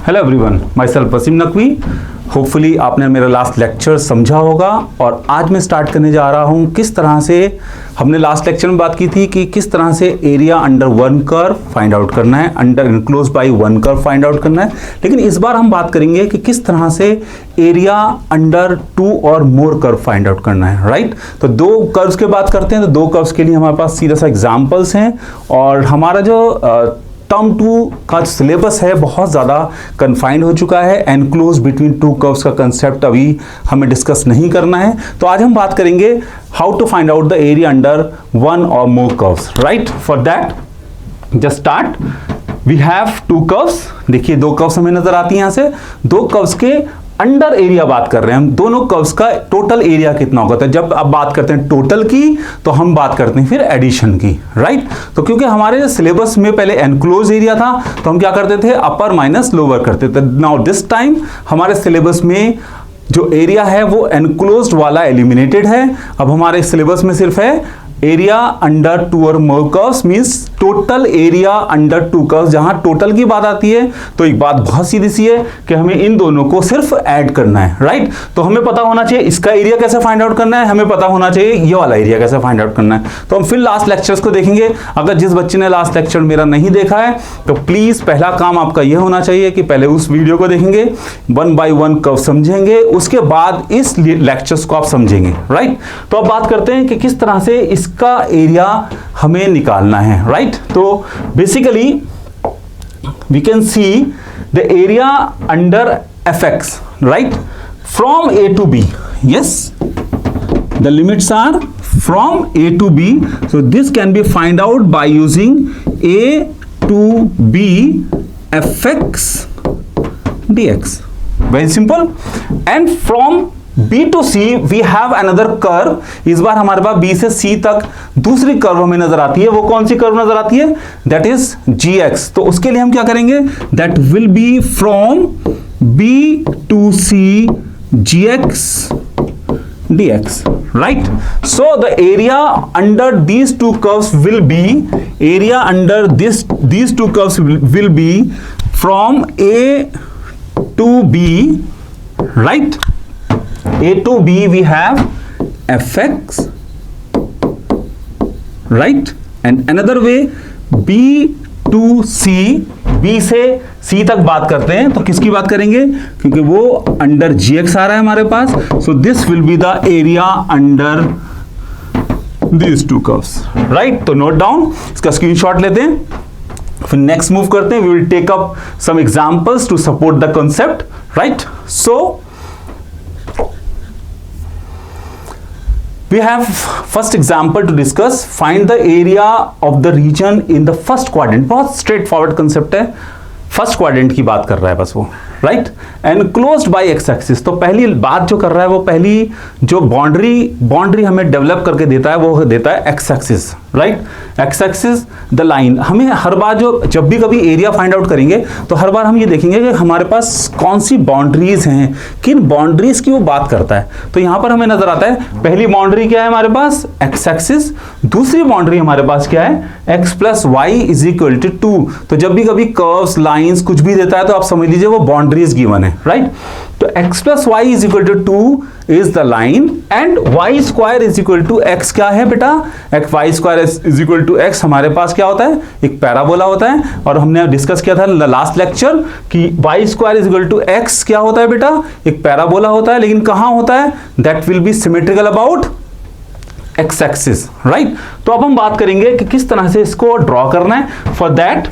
Hello everyone, myself Wasim Naqvi. Hopefully आपने मेरा last lecture समझा होगा और आज मैं स्टार्ट करने जा रहा हूँ किस तरह से हमने लास्ट लेक्चर में बात की थी कि किस तरह से area under one curve find out करना है, under enclose by one curve find out करना है। लेकिन इस बार हम बात करेंगे कि किस तरह से एरिया अंडर टू और मोर कर्व फाइंड आउट करना है, राइट। तो दो कर्व्स की बात करते हैं, तो दो कर्व्स के लिए हमारे पास सीधा सा एग्जाम्पल्स हैं और हमारा जो टर्म टू का सिलेबस है बहुत ज़्यादा कन्फाइंड हो चुका है। एनक्लोज बिटवीन टू कर्व्स का कंसेप्ट अभी हमें डिस्कस नहीं करना है। तो आज हम बात करेंगे how to find out the area under one और more curves, right. For that just start, we have two curves. देखिए दो कर्व्स हमें नजर आती हैं यहाँ से। दो कर्व्स के अंडर एरिया बात कर रहे हैं हम, दोनों कर्व्स का टोटल एरिया कितना होगा। तो जब अब बात करते हैं टोटल की तो हम बात करते हैं फिर एडिशन की, राइट। तो क्योंकि हमारे सिलेबस में पहले एनक्लोज एरिया था तो हम क्या करते थे, अपर माइनस लोअर करते थे। नाउ दिस टाइम हमारे सिलेबस में जो एरिया है वो एनक्लोज्ड वाला एलिमिनेटेड है। अब हमारे सिलेबस में सिर्फ है एरिया अंडर टू और more curves, means total area under two curves. जहां टोटल की बात आती है तो एक बात बहुत सीधी सी है कि हमें इन दोनों को सिर्फ ऐड करना है, राइट। तो हमें पता होना चाहिए इसका एरिया कैसे फाइंड आउट करना है, हमें पता होना चाहिए ये वाला एरिया कैसे फाइंड आउट करना है। तो हम फिर लास्ट लेक्चर्स को देखेंगे। अगर जिस बच्चे ने लास्ट लेक्चर मेरा नहीं देखा है तो प्लीज पहला काम आपका यह होना चाहिए कि पहले उस वीडियो को देखेंगे, वन बाय वन कर्व समझेंगे, उसके बाद इस लेक्चर्स को आप समझेंगे, राइट। तो अब बात करते हैं कि किस तरह से इसका एरिया हमें निकालना है, राइट। तो basically we can see the area under fx, right, from a to b. yes, the limits are from a to b, so this can be find out by using a to b fx dx. Very simple. And from B to C we have another curve. इस बार हमारे पास B से C तक दूसरी curve हमें नजर आती है। वो कौन सी कर्व नजर आती है? That is GX. तो उसके लिए हम क्या करेंगे? That will be from B to C GX dx, right. So the area under these two curves will be, area under these two curves will be from A to B, right. A to B we have fx, right, and another way B to C, B से C तक बात करते हैं तो किसकी बात करेंगे, क्योंकि वो अंडर GX आ रहा है हमारे पास। So this will be the area under these two curves, right. तो नोट डाउन, इसका स्क्रीनशॉट लेते हैं, फिर नेक्स्ट मूव करते हैं। We will take up some examples to support the concept, right. So we have first example to discuss. Find the area of the region in the first quadrant. बहुत straight forward concept है, first quadrant की बात कर रहा है बस वो, right. Enclosed bye x axis. तो पहली बात जो कर रहा है वो पहली जो बाउंड्री हमें डेवलप करके देता है वो देता है x axis, right. X axis the line. हमें हर बार जब भी कभी एरिया फाइंड आउट करेंगे तो हर बार हम ये देखेंगे कि हमारे पास कौन सी बाउंड्रीज हैं, किन बाउंड्रीज की वो बात करता है। तो यहां पर हमें नजर आता है पहली बाउंड्री क्या है हमारे पास, एक्स एक्सिस। दूसरी बाउंड्री हमारे पास क्या है, x plus y is equal to 2। तो जब भी कभी कर्व्स, लाइंस कुछ भी देता है तो आप समझ लीजिए वो बाउंड्रीज गिवन है, राइट। तो x plus y is equal to 2 is the line and y square is equal to x क्या है बेटा, y square is equal to x हमारे पास क्या होता है, एक पैराबोला होता है। और हमने डिस्कस किया था लास्ट लेक्चर कि y square is equal to x क्या होता है बेटा, एक पैराबोला होता है, लेकिन कहां होता है, that will be symmetrical about x axis, right. तो अब हम बात करेंगे कि किस तरह से इसको ड्रॉ करना है। For that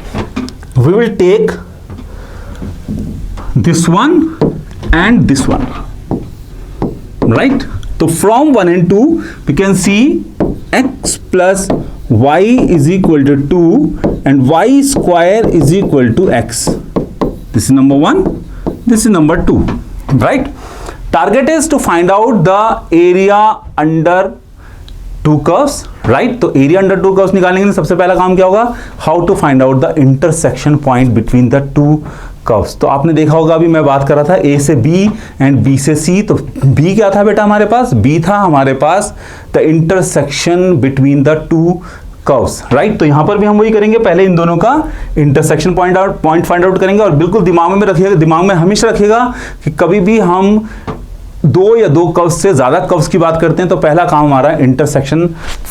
we will take this one and this one, right. So from 1 and 2 we can see x plus y is equal to 2 and y square is equal to x. This is number 1, this is number 2, right. Target is to find out the area under two curves, right. तो area under two curves निकालने के लिए सबसे पहला काम क्या होगा, how to find out the intersection point between the two curves. तो आपने देखा होगा अभी मैं बात कर रहा था ए से बी एंड बी से सी। तो बी क्या था बेटा हमारे पास, बी था हमारे पास the intersection between the two curves, right. तो यहां पर भी हम वही करेंगे, पहले इन दोनों का इंटरसेक्शन पॉइंट फाइंड आउट करेंगे। और बिल्कुल दिमाग में रखिएगा, दिमाग में हमेशा रखिएगा कि कभी भी हम दो या दो कर्व्स से ज्यादा कर्व्स की बात करते हैं तो पहला काम हमारा इंटरसेक्शन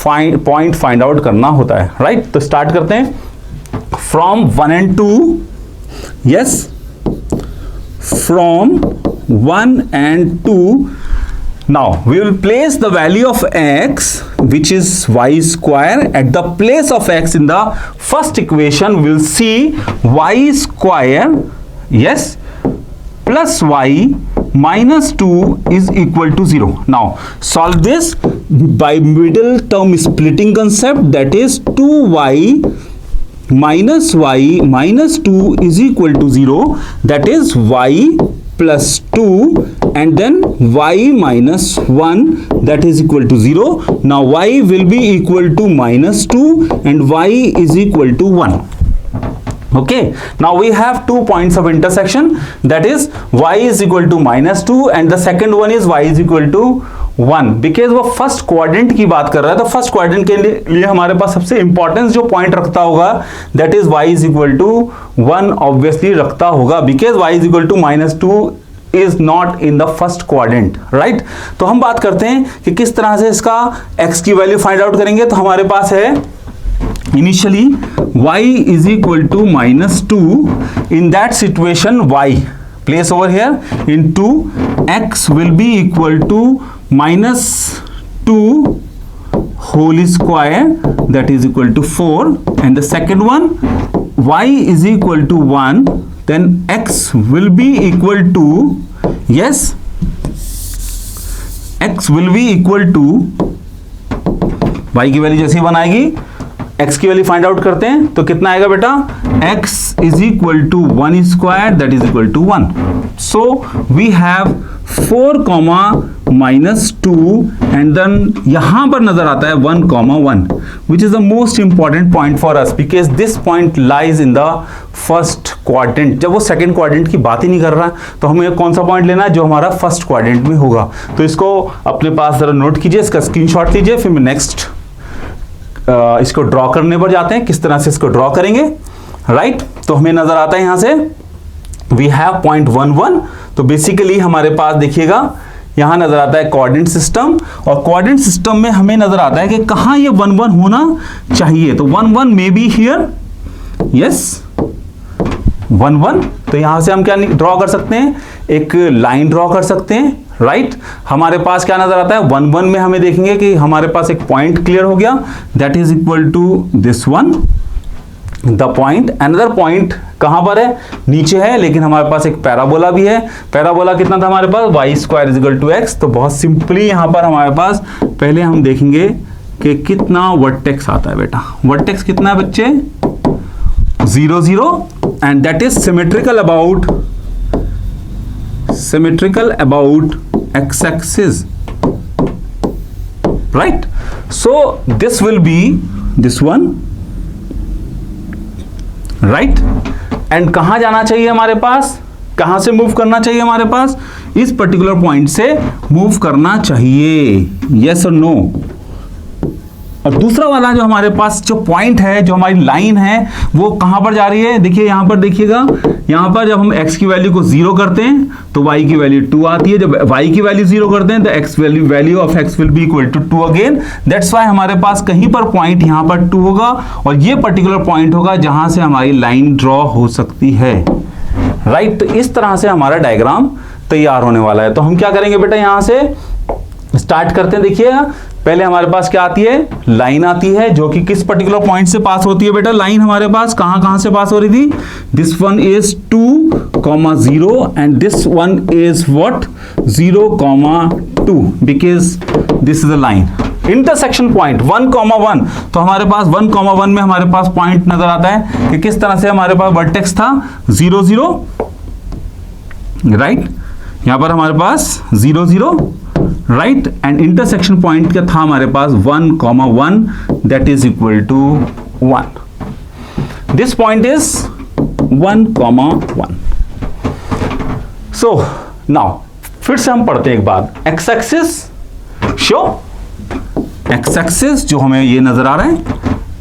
पॉइंट फाइंड आउट करना होता है, राइट। तो स्टार्ट करते हैं from 1 and 2, yes, from 1 and 2. Now we will place the value of x, which is y square, at the place of x in the first equation. We will see y square, yes, plus y minus 2 is equal to 0. Now solve this by middle term splitting concept, that is 2y minus y minus 2 is equal to 0, that is y plus 2 and then y minus 1, that is equal to 0. Now y will be equal to minus 2 and y is equal to 1. Okay, now we have 2 points of intersection, that is y is equal to minus 2 and the second one is y is equal to 1. Because वो first quadrant की बात कर रहा है, तो first quadrant के लिए हमारे पास सबसे इंपॉर्टेंस जो पॉइंट रखता होगा that is y is equal to 1 obviously रखता होगा, because y is equal to minus 2 is not in the first quadrant, right. तो हम बात करते हैं कि किस तरह से इसका x की वैल्यू फाइंड आउट करेंगे। तो हमारे पास है initially y is equal to minus 2, in that situation y place over here into x will be equal to minus 2 whole square, that is equal to 4, and the second one y is equal to 1, then x will be equal to, yes, x will be equal to, y की value जैसी बनाएगी x की value find out करते हैं तो कितना आएगा बेटा, x is equal to 1 square, that is equal to 1. So we have 4 comma minus 2 and then यहां पर नजर आता है 1 comma 1, which is the most important point for us because this point lies in the first quadrant. जब वो second quadrant की बात ही नहीं कर रहा तो हमें कौन सा पॉइंट लेना है जो हमारा फर्स्ट क्वाड्रेंट में होगा। तो इसको अपने पास जरा नोट कीजिए, इसका स्क्रीनशॉट लीजिए, फिर मैं नेक्स्ट इसको ड्रॉ करने पर जाते हैं, किस तरह से इसको ड्रॉ करेंगे, राइट। तो हमें नजर आता है यहां से वी हैव पॉइंट 1 1, तो बेसिकली हमारे पास देखिएगा यहां नजर आता है कोऑर्डिनेट सिस्टम, और कोऑर्डिनेट सिस्टम में हमें नजर आता है कि कहां ये 1 1 होना चाहिए। तो 1 1 मे बी हियर, यस 1 1। तो यहां से हम क्या ड्रॉ कर सकते हैं, एक लाइन ड्रॉ कर सकते हैं, राइट। हमारे पास क्या नजर आता है 1 1 में हमें देखेंगे कि हमारे पास एक पॉइंट क्लियर हो गया, that is equal to this one, the point. Another point कहां पर है, नीचे है, लेकिन हमारे पास एक पैराबोला भी है। पैराबोला कितना था हमारे पास, y square is equal to x। तो बहुत सिंपली यहां पर हमारे पास पहले हम देखेंगे कि कितना वर्टेक्स आता है बेटा। वर्टेक्स कितना है बच्चे, 0 0, and that is symmetrical about x axis, right? So this will be this one, right? and कहां जाना चाहिए हमारे पास, कहां से मूव करना चाहिए हमारे पास, इस पर्टिकुलर पॉइंट से मूव करना चाहिए, yes और no। और दूसरा वाला जो हमारे पास जो पॉइंट है, जो हमारी लाइन है, वो कहां पर जा रही है, देखिए यहां पर देखिएगा, यहां पर जब हम x की वैल्यू को 0 करते हैं तो y की वैल्यू 2 आती है, जब y की वैल्यू 0 करते हैं तो value of x will be equal to 2 again. That's why हमारे पास कहीं पर पॉइंट यहां पर 2 होगा और ये पर्टिकुलर पॉइंट होगा जहां से हमारी लाइन ड्रॉ हो सकती है, राइट। तो इस तरह से हमारा डायग्राम तैयार होने वाला है। तो हम क्या करेंगे बेटा, यहां से स्टार्ट करते हैं। देखिए पहले हमारे पास क्या आती है, लाइन आती है जो कि किस पर्टिकुलर पॉइंट से पास होती है बेटा। लाइन हमारे पास कहां से पास हो रही थी, this one is 2,0 and this one is what 0,2, because this is a line. Intersection point 1,1, तो हमारे पास 1,1 में हमारे पास पॉइंट नजर आता है कि किस तरह से हमारे पास वर्टेक्स था 0 0, राइट। यहां पर हमारे पास 0 0, राइट, एंड इंटरसेक्शन पॉइंट क्या था हमारे पास 1,1, that is equal to 1। This point is 1,1। So now फिर से हम पढ़ते हैं एक बार, x axis show, x axis जो हमें ये नजर आ रहा है,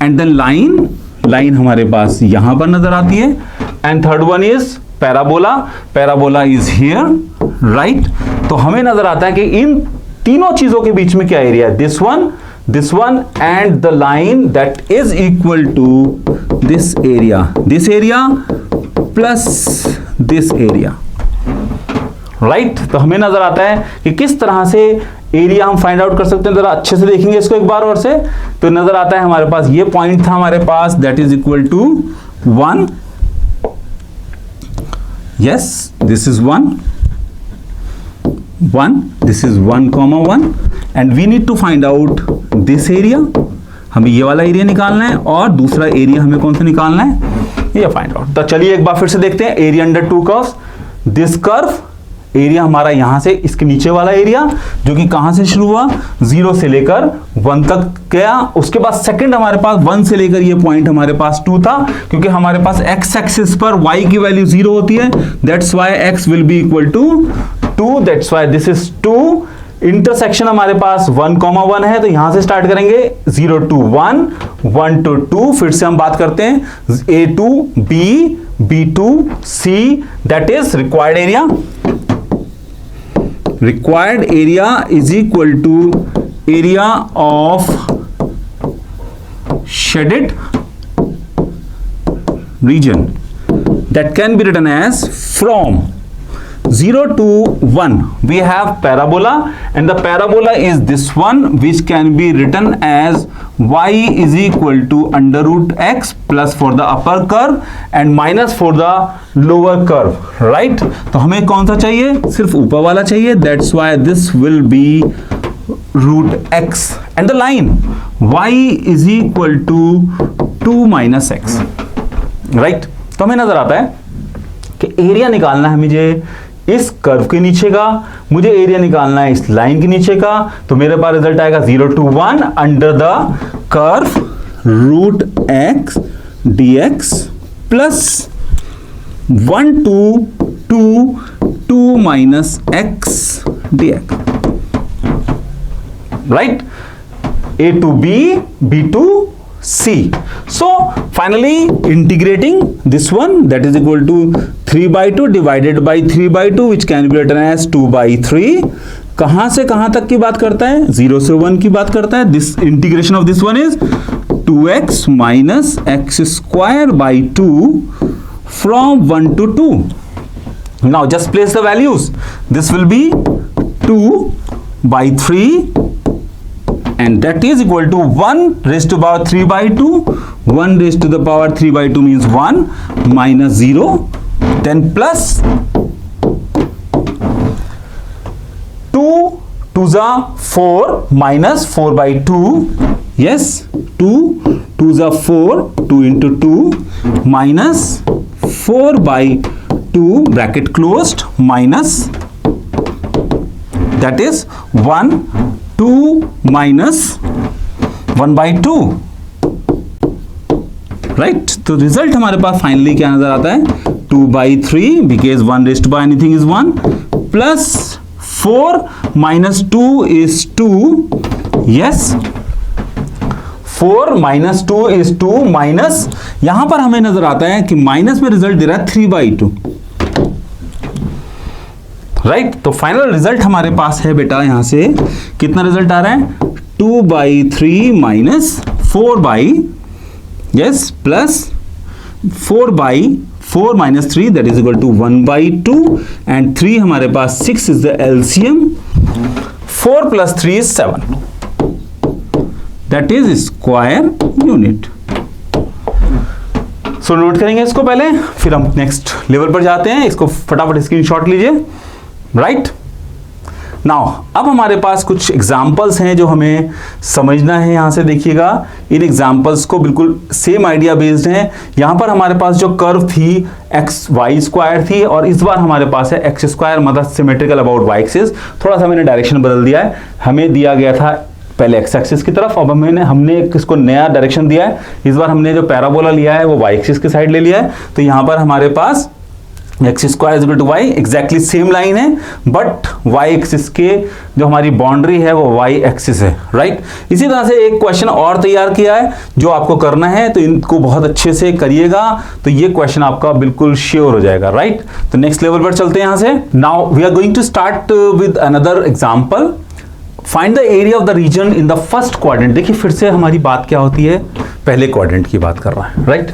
एंड देन लाइन हमारे पास यहां पर नजर आती है, and third one is parabola is here, right. तो हमें नजर आता है कि इन तीनों चीजों के बीच में क्या एरिया है, this one and the line that is equal to this area plus this area, right. तो हमें नजर आता है कि किस तरह से एरिया हम फाइंड आउट कर सकते हैं। जरा अच्छे से देखेंगे इसको एक बार और से, तो नजर आता है हमारे पास ये पॉइंट था हमारे पास, that is equal to 1, yes, this is 1, this is 1, and we need to find out this area। हमें ये वाला एरिया निकालना है और दूसरा एरिया हमें कौन सा निकालना है, ये फाइंड आउट। तो चलिए एक बार फिर से देखते हैं, area under two curves, this curve area हमारा यहां से इसके नीचे वाला एरिया जो कि कहां से शुरू हुआ, 0 से लेकर 1 तक गया, उसके बाद सेकंड हमारे पास 1 से लेकर ये पॉइंट हमारे पास 2 था, क्योंकि हमारे पास x एक्सिस पर y की वैल्यू 0 होती है, that's why x will be equal to 2, that's why this is 2। Intersection हमारे पास 1, 1 है, तो यहां से स्टार्ट करेंगे 0 to 1, 1 to 2, फिर से हम बात करते हैं A to B, B to C, that is required area is equal to area of shaded region, that can be written as from 0 to 1 we have parabola, and the parabola is this one, which can be written as y is equal to under root x plus for the upper curve and minus for the lower curve, right। तो हमें कौन सा चाहिए, सिर्फ ऊपर वाला चाहिए, that's why this will be root x, and the line y is equal to 2 minus x, right। तो हमें नजर आता है कि एरिया निकालना है मुझे इस कर्व के नीचे का, मुझे एरिया निकालना है इस लाइन के नीचे का, तो मेरे पास रिजल्ट आएगा 0 to 1 under the curve root x dx plus 1 to 2 minus x dx, right। A to B, B to C. So finally integrating this one, that is equal to 3/2 divided by 3/2, which can be written as 2/3। कहां से कहां तक की बात करता है, 0 से 1 की बात करता है। This integration of this one is 2x minus x square by 2 from 1 to 2। now just place the values, this will be 2/3 and that is equal to 1 raised to the power 3/2, 1 raised to the power 3/2 means 1 minus 0, then plus 2 2s are 4 minus 4/2, yes, 2 2s are 4, 2 into 2 minus 4/2 bracket closed minus, that is 1 2 minus 1/2, right. तो result हमारे पास finally क्या नजर आता है, 2/3 because 1 raised to by anything is 1 plus 4 minus 2 is 2, yes, 4 minus 2 is 2 minus, यहां पर हमें नजर आता है कि माइनस में रिजल्ट दे रहा है 3/2, राइट। तो फाइनल रिजल्ट हमारे पास है बेटा, यहां से कितना रिजल्ट आ रहा है, 2/3 minus 4 yes plus 4/4 minus 3, that is equal to 1/2, and 3 हमारे पास 6 is the LCM, 4 plus 3 is 7, that is square unit। So note करेंगे इसको पहले, फिर हम नेक्स्ट लेवल पर जाते हैं। इसको फटाफट स्क्रीनशॉट लीजिए, राइट। नाउ अब हमारे पास कुछ एग्जाम्पल्स हैं जो हमें समझना है। यहां से देखिएगा, इन एग्जाम्पल्स को बिल्कुल सेम आइडिया बेस्ड हैं। यहां पर हमारे पास जो कर्व थी एक्स वाई स्क्वायर थी, और इस बार हमारे पास है एक्स स्क्वायर, मतलब सिमेट्रिकल अबाउट वाई एक्सिस। थोड़ा सा मैंने डायरेक्शन बदल दिया है, हमें दिया गया था पहले एक्स एक्सिस की तरफ, अब हमने इसको नया डायरेक्शन दिया है। इस बार हमने जो पैराबोला लिया है वो वाई एक्सिस की साइड ले लिया है। तो यहां पर हमारे पास x square is equal to y, exactly same line है, बट वाई एक्सिस के जो हमारी बाउंड्री है वो वाई एक्सिस है, राइट। इसी तरह से एक क्वेश्चन और तैयार किया है जो आपको करना है, तो इनको बहुत अच्छे से करिएगा, तो ये क्वेश्चन आपका बिल्कुल श्योर हो जाएगा, राइट। तो नेक्स्ट लेवल पर चलते हैं यहां से। Now we are going to start with another example. Find the area of the region in the first quadrant. देखिए फिर से हमारी बात क्या होती है, पहले क्वाड्रेंट की बात कर रहा है, right.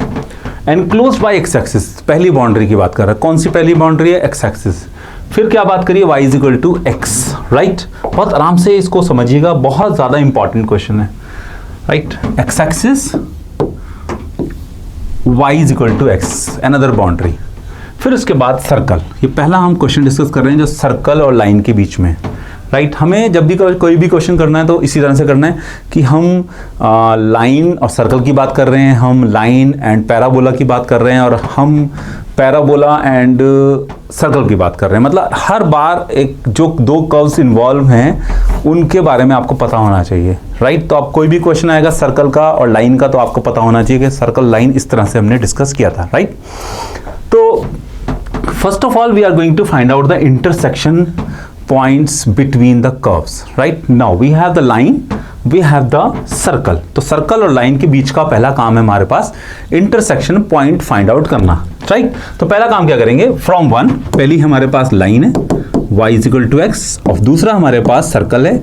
Enclosed bye x axis, पहली बाउंड्री की बात कर रहा है। कौन सी पहली बाउंड्री है, एक्स एक्सिस। फिर क्या बात करिए, y is equal to x, right. बहुत आराम से इसको समझिएगा, बहुत ज्यादा इंपॉर्टेंट क्वेश्चन है, right. X axis, y is equal to x, another boundary. फिर उसके बाद सर्कल, ये पहला हम क्वेश्चन डिस्कस कर रहे हैं जो सर्कल और लाइन के बीच में, राइट। हमें जब भी कोई भी क्वेश्चन करना है तो इसी तरह से करना है कि हम लाइन और सर्कल की बात कर रहे हैं, हम लाइन एंड पैराबोला की बात कर रहे हैं, और हम पैराबोला एंड सर्कल की बात कर रहे हैं। मतलब हर बार एक जो दो कर्व्स इन्वॉल्व हैं उनके बारे में आपको पता होना चाहिए, राइट। तो आप कोई भी क्वेश्चन आएगा सर्कल का और लाइन का तो आपको पता होना चाहिए कि सर्कल लाइन इस तरह से हमने डिस्कस किया था, राइट। तो first of all we are going to find out the intersection points between the curves, right? Now we have the line, we have the circle. तो सर्कल और लाइन के बीच का पहला काम है हमारे पास इंटरसेक्शन पॉइंट फाइंड आउट करना, राइट। तो पहला काम क्या करेंगे, फ्रॉम वन, पहली हमारे पास लाइन है y is equal to x, और दूसरा हमारे पास सर्कल है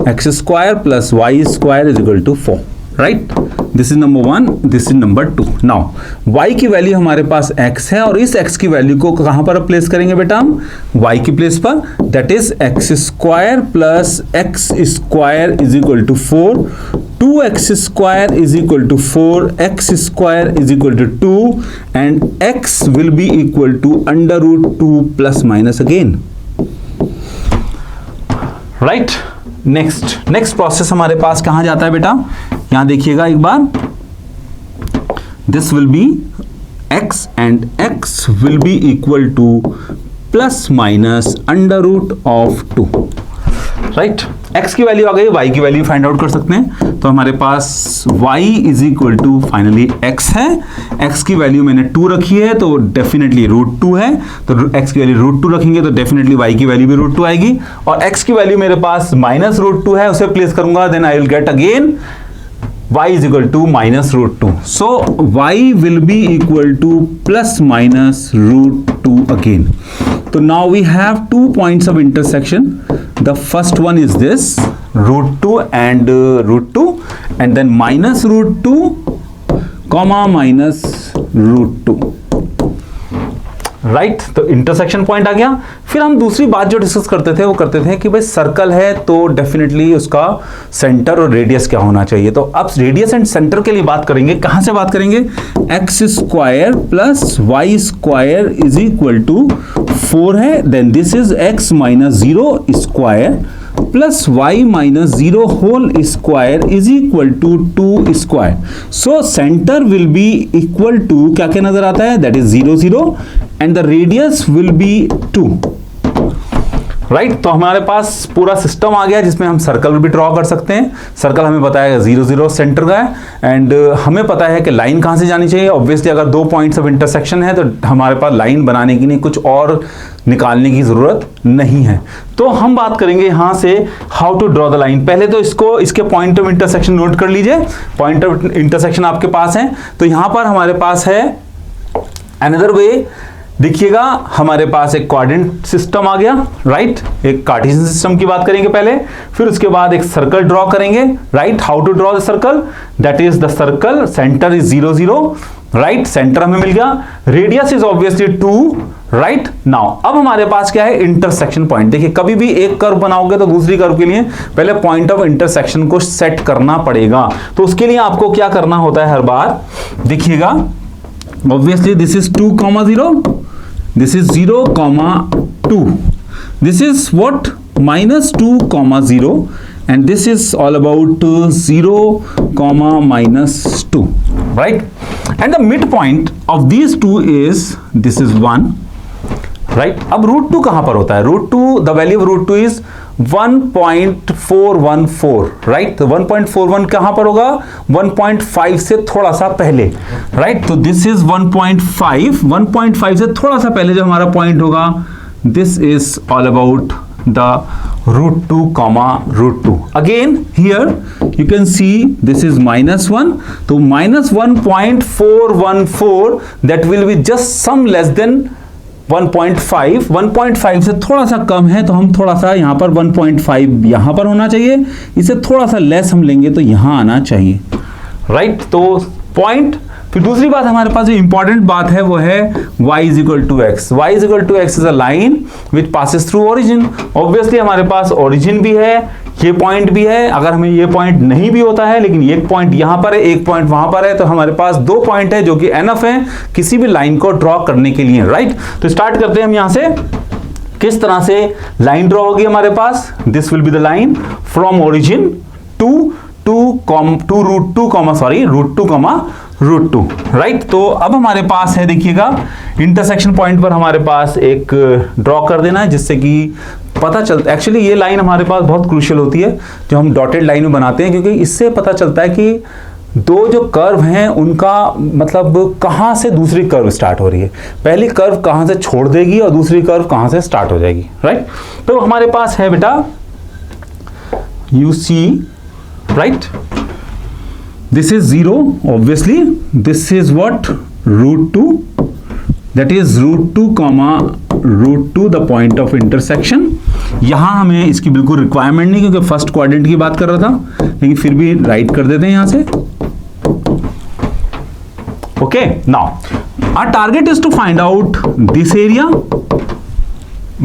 x square plus y square is equal to 4, right. This is number one, this is number two. Now y की वैल्यू हमारे पास x है, और इस x की वैल्यू को कहां पर प्लेस करेंगे बेटा हम, y की प्लेस पर, that is x square plus x square is equal to 4, 2x square is equal to 4, x square is equal to 2, and x will be equal to under root 2 plus minus again, right. Next process हमारे पास कहां जाता है बेटा, यहां देखिएगा एक बार, this will be x and x will be equal to plus minus under root of 2, right. x की वैल्यू आ गई, y की वैल्यू फाइंड आउट कर सकते हैं। तो हमारे पास y is equal to finally x है, x की वैल्यू मैंने 2 रखी है तो डेफिनेटली रूट 2 है, तो x की वैल्यू रूट 2 रखेंगे तो डेफिनेटली y की वैल्यू भी रूट 2 आएगी, और x की वैल्यू मेरे पास माइनस रूट 2 है, उसे प्लेस करूंगा, then I will get again y is equal to minus root 2. So y will be equal to plus minus root 2 again. So now we have 2 points of intersection. The first one is this root 2 and root 2, and then minus root 2 comma minus root 2, right. तो intersection point आ गया। फिर हम दूसरी बात जो discuss करते थे वो करते थे कि भाई सर्कल है तो डेफिनेटली उसका सेंटर और रेडियस क्या होना चाहिए। तो अब रेडियस एंड सेंटर के लिए बात करेंगे, कहां से बात करेंगे, x square plus y square is equal to 4 है, then this is x minus 0 square plus y minus 0 whole square is equal to 2 square. So centre will be equal to क्या क्या नजर आता है, that is 0 0, and the radius will be 2, right. तो हमारे पास पूरा system आ गया जिसमें हम सर्कल भी ड्रॉ कर सकते हैं। सर्कल हमें पता है 0 0 सेंटर का है, एंड हमें पता है कि लाइन कहां से जानी चाहिए। ऑब्वियसली अगर 2 पॉइंट्स ऑफ इंटरसेक्शन है तो हमारे पास लाइन बनाने की नहीं, कुछ और निकालने की जरूरत नहीं है। तो हम बात करेंगे यहां से how to draw the line. पहले तो इसके पॉइंट ऑफ इंटरसेक्शन नोट कर लीजिए। पॉइंट ऑफ इंटरसेक्शन आपके पास है, तो यहां पर हमारे पास है अनदर वे, देखिएगा हमारे पास एक कोऑर्डिनेट सिस्टम आ गया, राइट। एक कार्टेशियन सिस्टम की बात करेंगे पहले, फिर उसके बाद एक सर्कल ड्रॉ करेंगे, right. How to draw the circle, that is the circle centre is 0 0, right. Centre हमें मिल गया, radius is obviously 2, right. Now अब हमारे पास क्या है, इंटरसेक्शन पॉइंट। देखिए कभी भी एक कर्व बनाओगे तो दूसरी कर्व के लिए पहले पॉइंट ऑफ इंटरसेक्शन को सेट करना पड़ेगा। तो उसके लिए आपको क्या करना होता है हर बार, देखिएगा obviously this is 2, 0, this is 0, 2, this is what, minus 2, 0, and this is all about 0, minus 2, right, and the midpoint of these two is this is 1, right. अब root 2 कहां पर होता है, root 2, the value of root 2 is 1.414, right. तो 1.41 कहां पर होगा? 1.5 से थोड़ा सा पहले, राइट। तो दिस इज 1.5 से थोड़ा सा पहले जो हमारा पॉइंट होगा, this is all about the √2 comma √2. Again here you can see this is -1, तो -1.414 that will be just some less than 1.5 से थोड़ा सा कम है, तो हम थोड़ा सा यहाँ पर 1.5 यहाँ पर होना चाहिए, इसे थोड़ा सा लेस हम लेंगे तो यहाँ आना चाहिए, राइट। तो पॉइंट। फिर दूसरी बात हमारे पास जो इंपॉर्टेंट बात है वो है y = x. y = x is a line which passes through origin. Obviously हमारे पास ओरिजिन भी है, ये पॉइंट भी है। अगर हमें ये पॉइंट नहीं भी होता है, लेकिन एक पॉइंट यहां पर है, एक पॉइंट वहां पर है, तो हमारे पास दो पॉइंट है जो कि एनफ है किसी भी लाइन को ड्रॉ करने के लिए, राइट। तो स्टार्ट करते हैं हम यहां से। किस तरह से लाइन ड्रॉ होगी हमारे पास? This will be the line from origin to √2, right. तो अब हमारे पास है, देखिएगा, इंटरसेक्शन पॉइंट पर हमारे पास एक ड्रॉ कर देना है, जिससे कि पता चलता है। एक्चुअली ये लाइन हमारे पास बहुत क्रूशियल होती है जो हम डॉटेड लाइन में बनाते हैं, क्योंकि इससे पता चलता है कि दो जो कर्व हैं उनका मतलब कहां से दूसरी कर्व स्टार्ट हो रही है, पहली कर्व कहां से छोड़ देगी और दूसरी कर्व कहां से स्टार्ट हो जाएगी, राइट। तो हमारे पास है बेटा, you see, right, this is 0, obviously this is what? √2, that is √2 comma √2 the point of intersection. यहां हमें इसकी बिल्कुल रिक्वायरमेंट नहीं, क्योंकि फर्स्ट क्वाड्रेंट की बात कर रहा था, लेकिन फिर भी राइट कर देते हैं यहां से। Okay, now our target is to find out this area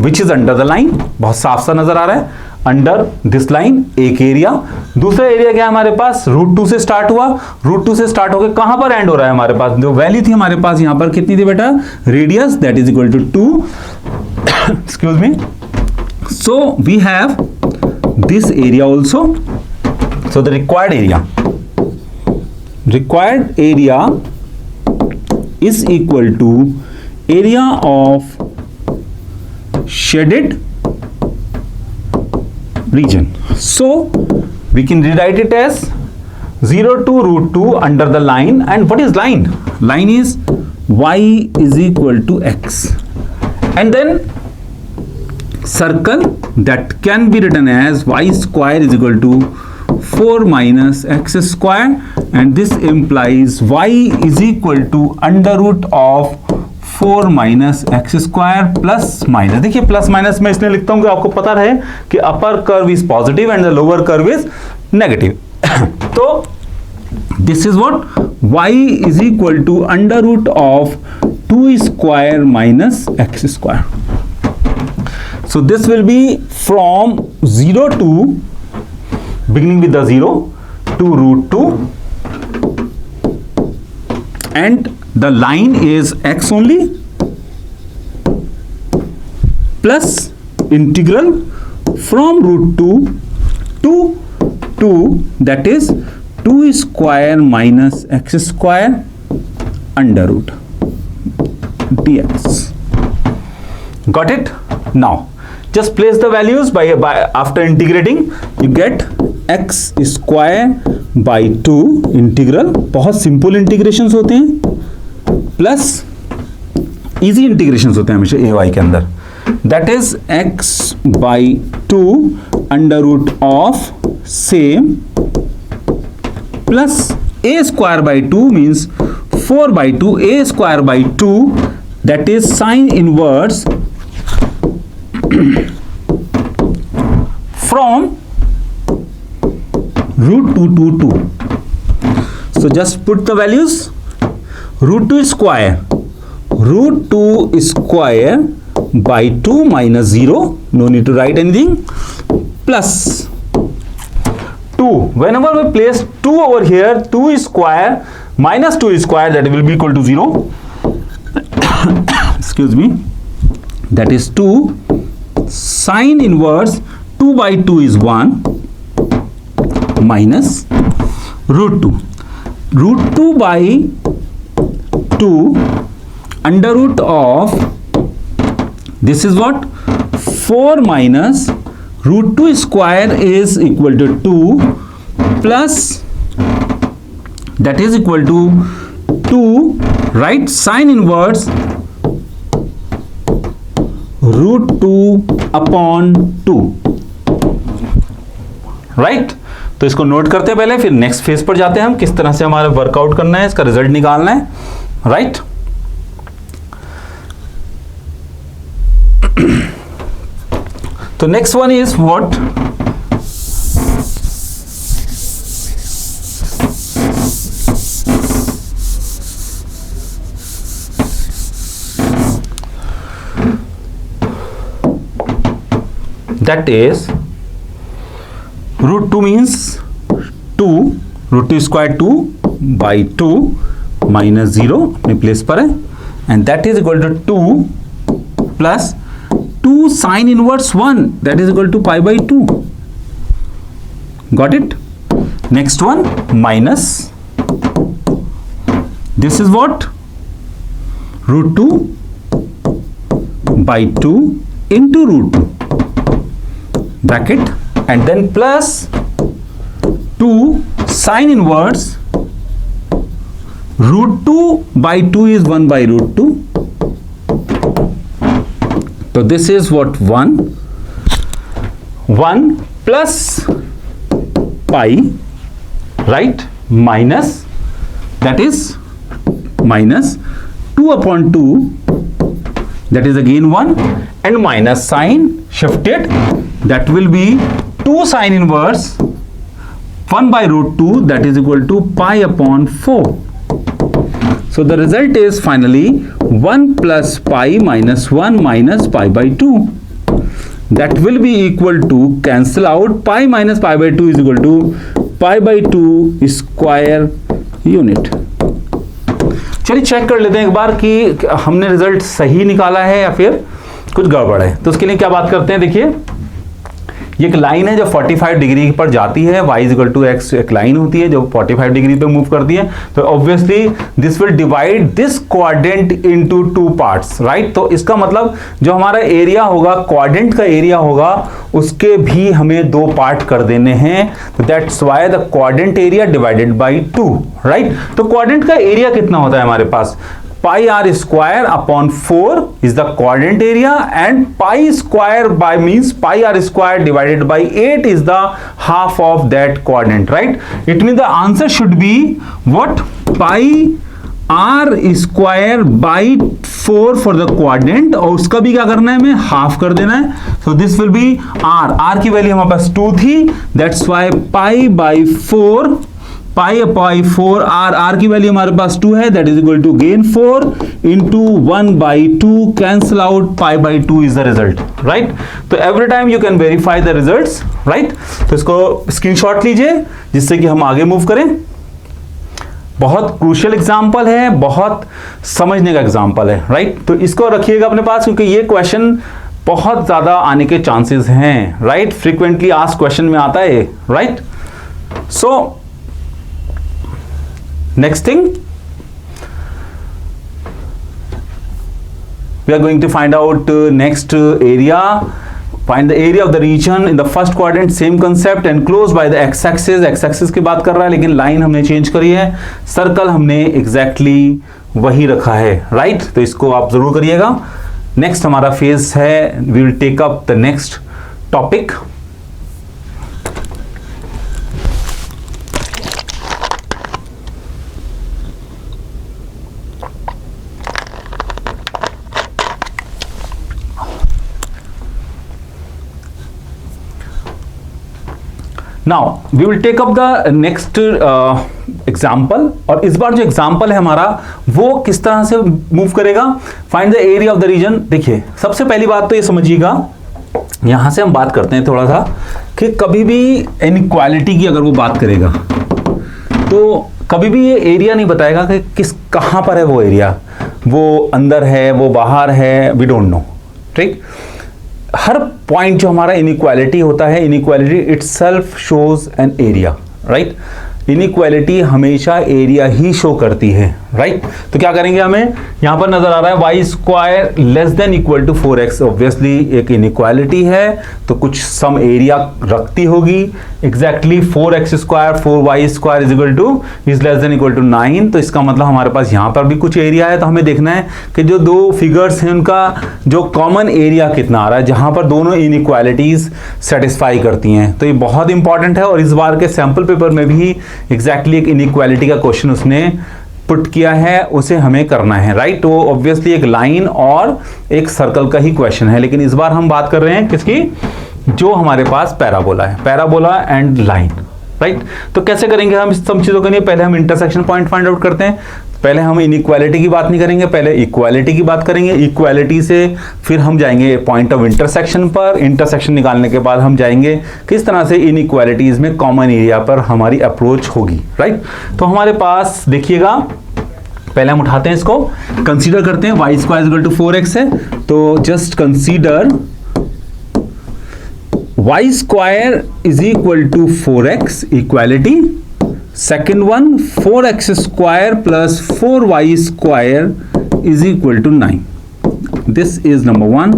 which is under the line. बहुत साफ सा नजर आ रहा है, अंडर दिस लाइन एक एरिया। दूसरा एरिया क्या है हमारे पास? √2 से स्टार्ट हुआ, √2 से स्टार्ट होकर कहां पर एंड हो रहा है हमारे पास? जो वैल्यू थी हमारे पास यहां पर कितनी थी बेटा? Radius, that is equal to 2, excuse me. So we have this area also, so the required area is equal to area of shaded region. So we can rewrite it as 0 to √2 under the line. And what is line? Line is y is equal to x, and then circle that can be written as y square is equal to 4 minus x square, and this implies y is equal to √ of 4 minus x square plus minus। देखिए plus minus में इसलिए लिखता हूं कि आपको पता रहे कि upper curve is positive and the lower curve is negative. तो this is what? y is equal to √ of 2 square minus x square. So this will be from 0 to, beginning with the 0 to √2, and the line is x only, plus integral from √2 to 2, that is 2 square minus x square √ dx. Got it? Now just place the values by after integrating you get x square by 2 integral, बहुत simple integrations होते हैं, plus easy integrations होते हैं हमेशा ए Y के अंदर, that is x by 2 √ of same plus a square by 2 means 4 by 2, a square by 2, that is sin inverse from √2 to 2. So just put the values. √2 square by 2 minus 0, no need to write anything, plus 2. Whenever we place 2 over here, 2 square minus 2 square, that will be equal to 0. Excuse me, that is 2. Sin inverse 2 by 2 is 1 minus √2. √2 by 2 √ of, this is what? 4 minus √2 square is equal to 2 plus that is equal to 2, right, sine inverse √2 upon 2, right. तो इसको note करते हैं पहले, फिर next phase पर जाते हैं हम, किस तरह से हमारा वर्कआउट करना है, इसका रिजल्ट निकालना है, राइट। तो next one is what, that is √2 means 2, √2 square 2 by 2 minus 0 अपने प्लेस पर है, and that is equal to 2 plus 2 sin inverse 1, that is equal to pi by 2. Got it? Next one, minus this is what, √2 by 2 into √2 bracket, and then plus 2 sin inverse √2 by 2 is 1 by √2. So this is what, 1 plus pi, right, minus, that is minus 2 upon 2, that is again 1, and minus sign shifted, that will be 2 sin inverse 1 by √2, that is equal to pi upon 4. So the result is finally 1 plus pi minus 1 minus pi by 2. That will be equal to, cancel out, pi minus pi by 2 is equal to pi by 2 square unit. चलिए check कर लेते हैं एक बार कि हमने result सही निकाला है या फिर कुछ गड़बड़ है। तो उसके लिए क्या बात करते हैं, देखिए ये एक लाइन है जो 45 डिग्री पर जाती है, y इक्वल टू x एक लाइन होती है जो 45 डिग्री पे मूव करती है, तो obviously this will divide this quadrant into 2 parts, right. तो इसका मतलब जो हमारा एरिया होगा, क्वाड्रेंट का एरिया होगा, उसके भी हमें 2 पार्ट कर देने हैं, तो that's why the quadrant area divided by 2, right. तो क्वाड्रेंट का एरिया कितना होता है हमारे पास, pi r square upon 4 is the quadrant area, and pi square by means pi r square divided by 8 is the half of that quadrant, right? It means the answer should be what, pi r square by 4 for the quadrant, और उसका भी क्या करना है, हमें half कर देना है। So this will be r की वैल्यू हमारे पास 2 थी, that's why pi by 4 pi pi 4 r की वैल्यू हमारे पास 2 है, that is equal to gain 4 into 1 by 2, cancel out, pi by 2 is the result, right. तो every time you can verify the results, right. तो इसको screenshot लीजिए जिससे कि हम आगे मूव करें। बहुत क्रूशियल एग्जाम्पल है, बहुत समझने का एग्जाम्पल है, राइट। तो इसको रखिएगा अपने पास क्योंकि ये क्वेश्चन बहुत ज्यादा आने के चांसेस हैं, राइट। फ्रीक्वेंटली आस्क्ड क्वेश्चन में आता है, right. So next thing, we are going to find out next area, find the area of the region in the first quadrant, same concept, enclosed by the x-axis, x-axis की बात कर रहा है लेकिन line हमने चेंज करी है, circle हमने एग्जैक्टली वही रखा है, राइट। तो इसको आप जरूर करिएगा। नेक्स्ट हमारा फेज है, we will take up the next topic. Now we will take up the next example, और इस बार जो एग्जाम्पल है हमारा वो किस तरह से मूव करेगा, find the area of the region. देखिए सबसे पहली बात तो ये समझिएगा, यहां से हम बात करते हैं थोड़ा सा कि कभी भी इनइक्वालिटी की अगर वो बात करेगा तो कभी भी ये एरिया नहीं बताएगा कि किस कहां पर है वो एरिया, वो अंदर है, वो बाहर है, वी डोंट नो, ठीक। हर पॉइंट जो हमारा इनइक्वालिटी होता है, inequality itself shows an area, right. Inequality हमेशा एरिया ही शो करती है, राइट तो क्या करेंगे, हमें यहां पर नजर आ रहा है y square less than equal to 4x, obviously एक इनइक्वालिटी है तो कुछ सम एरिया रखती होगी। Exactly 4x square 4y square is equal to is less than equal to 9, तो इसका मतलब हमारे पास यहां पर भी कुछ एरिया है। तो हमें देखना है कि जो दो फिगर्स हैं उनका जो कॉमन एरिया कितना आ रहा है, जहां पर दोनों इनइक्वालिटीज सेटिस्फाई करती हैं। तो ये बहुत इंपॉर्टेंट है और इस बार के सैंपल पेपर में भी एग्जैक्टली एक इनइक्वालिटी का क्वेश्चन उसने पुट किया है, उसे हमें करना है, राइट। वो ऑब्वियसली एक लाइन और एक सर्कल का ही क्वेश्चन है, लेकिन इस बार हम बात कर रहे हैं किसकी, जो हमारे पास पैराबोला है, पैराबोला एंड लाइन, राइट। तो कैसे करेंगे हम इस सब चीजों के लिए, पहले हम इंटरसेक्शन पॉइंट फाइंड आउट करते हैं। पहले हम इनइक्वालिटी की बात नहीं करेंगे, पहले इक्वालिटी की बात करेंगे। इक्वालिटी से फिर हम जाएंगे पॉइंट ऑफ इंटरसेक्शन पर। इंटरसेक्शन निकालने के बाद हम जाएंगे किस तरह से इनइक्वालिटीज में कॉमन एरिया पर हमारी अप्रोच होगी, राइट। तो हमारे पास देखिएगा, पहले हम उठाते हैं इसको, कंसीडर करते हैं y square equal to 4x है, तो just consider y square is equal to 4x equality. Second one 4x square plus 4y square is equal to 9. This is number 1,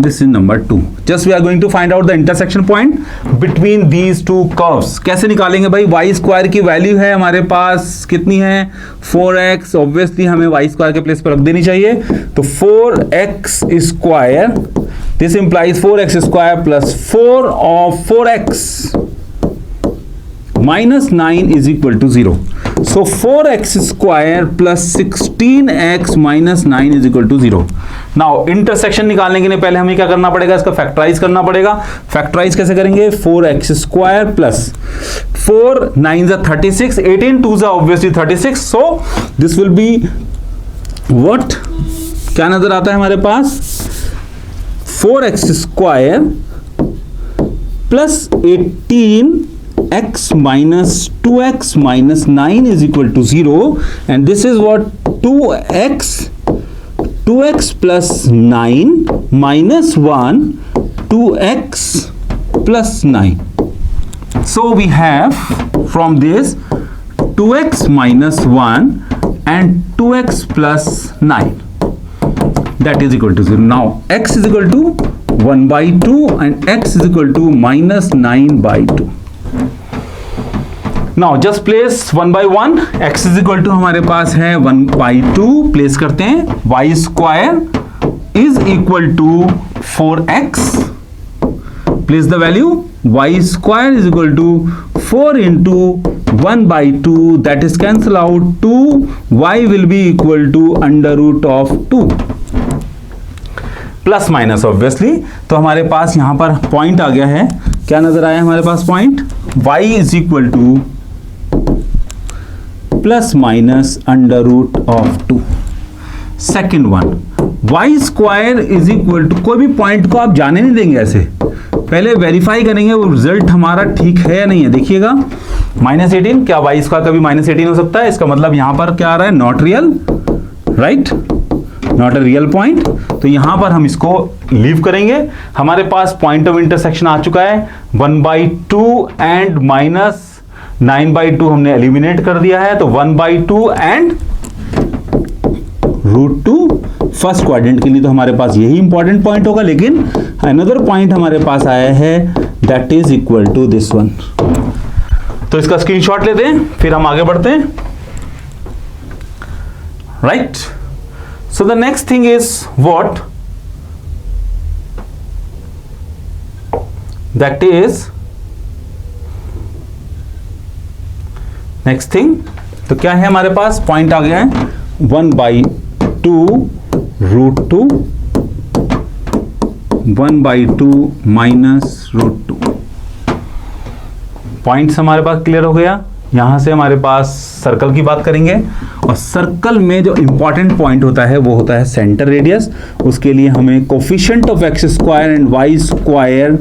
this is number 2. Just we are going to find out the intersection point between these two curves. कैसे निकालेंगे भाई, y square की value है हमारे पास कितनी है 4x, obviously हमें y square के प्लेस पर रख देनी चाहिए, तो 4x square, this implies 4x square plus 4 of 4x minus 9 is equal to 0. So 4x square plus 16x minus 9 is equal to 0. Now intersection निकालने के लिए पहले हमें क्या करना पड़ेगा, इसका फैक्टराइज करना पड़ेगा। फैक्टराइज कैसे करेंगे, 4x स्क्वायर प्लस 4 9 जा 36, 18 2 जा obviously 36, so this will be what, क्या नजर आता है हमारे पास, 4x square plus 18 x minus 2x minus 9 is equal to 0, and this is what 2x plus 9 minus 1 2x plus 9. So we have from this 2x minus 1 and 2x plus 9, that is equal to 0. Now x is equal to 1 by 2 and x is equal to minus 9 by 2. Now just place 1 by 1, x is equal to हमारे पास है 1 by 2, place करते हैं, y square is equal to 4x, place the value, y square is equal to 4 into 1 by 2, that is cancel out, 2y will be equal to under root of 2, plus minus obviously. तो हमारे पास यहां पर point आ गया है, क्या नजर आया हमारे पास point, y is equal to plus minus under root of 2। Second one y square is equal to, कोई भी पॉइंट को आप जाने नहीं देंगे, ऐसे पहले वेरीफाई करेंगे वो रिजल्ट हमारा ठीक है या नहीं है। देखिएगा -18, क्या y स्क्वायर कभी -18 हो सकता है, इसका मतलब यहां पर क्या आ रहा है, not real, right, not a real point. तो यहां पर हम इसको लीव करेंगे। हमारे पास पॉइंट ऑफ इंटरसेक्शन आ चुका है 1 by 2 एंड माइनस 9 by 2 हमने एलिमिनेट कर दिया है, तो 1 by 2 एंड √2 फर्स्ट क्वाड्रेंट के लिए तो हमारे पास यही इंपॉर्टेंट पॉइंट होगा, लेकिन अनदर पॉइंट हमारे पास आया है that is equal to this one. तो इसका स्क्रीनशॉट लेते हैं, फिर हम आगे बढ़ते हैं, right. So the next thing is what? That is next thing, तो क्या है हमारे पास, पॉइंट आ गया है 1 by 2 √2, 1 by 2 minus √2, पॉइंट्स हमारे पास क्लियर हो गया। यहां से हमारे पास सर्कल की बात करेंगे, और सर्कल में जो इंपॉर्टेंट पॉइंट होता है वो होता है सेंटर रेडियस। उसके लिए हमें coefficient of x square and y square